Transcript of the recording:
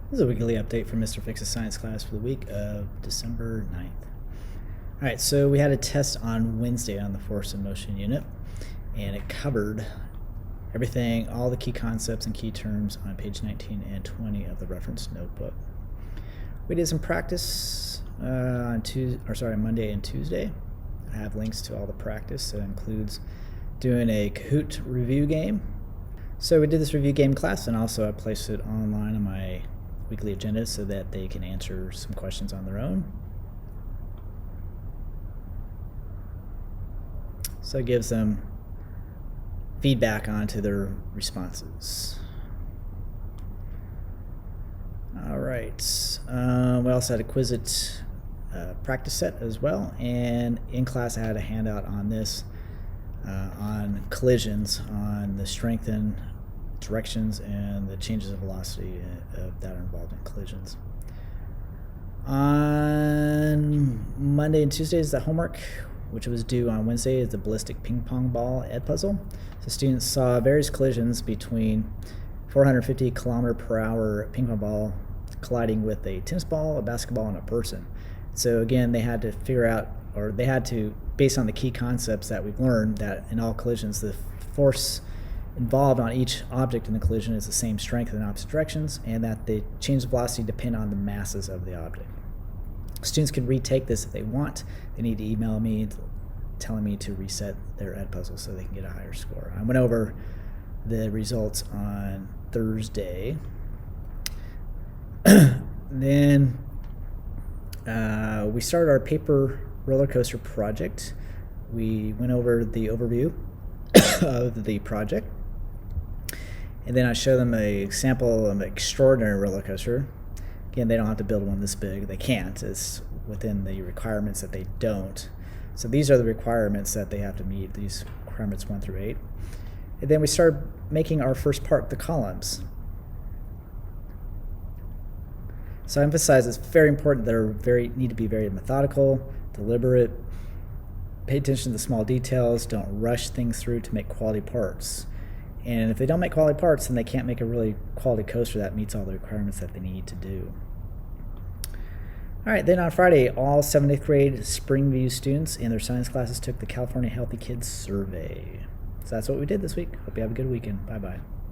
This is a weekly update from Mr. Fix's science class for the week of December 9th. All right, so we had a test on Wednesday on the force and motion unit, and it covered everything, all the key concepts and key terms on page 19 and 20 of the reference notebook. We did some practice on Monday and Tuesday. I have links to all the practice. It includes doing a Kahoot review game. So we did this review game class, and also I placed it online on my weekly agenda so that they can answer some questions on their own. So it gives them feedback onto their responses. All right, we also had a Quizlet practice set as well, and in class I had a handout on this, on collisions, on the strength and directions and the changes of velocity that are involved in collisions. On Monday and Tuesday is the homework, which was due on Wednesday, is the ballistic ping pong ball ed puzzle. So students saw various collisions between 450 km/h ping pong ball colliding with a tennis ball, a basketball, and a person. So again, they had to figure out, or they had to, based on the key concepts that we've learned, that in all collisions, the force involved on each object in the collision is the same strength in opposite directions, and that the change of velocity depend on the masses of the object. Students can retake this if they want. They need to email me telling me to reset their ed puzzle so they can get a higher score. I went over the results on Thursday. Then we started our paper roller coaster project. We went over the overview of the project, and then I showed them a sample of an extraordinary roller coaster. Again, they don't have to build one this big. They can't. It's within the requirements that they don't. So these are the requirements that they have to meet, these requirements 1 through 8. And then we started making our first part, the columns. So I emphasize it's very important that they need to be very methodical, deliberate, pay attention to the small details, don't rush things through to make quality parts. And if they don't make quality parts, then they can't make a really quality coaster that meets all the requirements that they need to do. All right, then on Friday, all 7th and 8th grade Springview students in their science classes took the California Healthy Kids Survey. So that's what we did this week. Hope you have a good weekend. Bye-bye.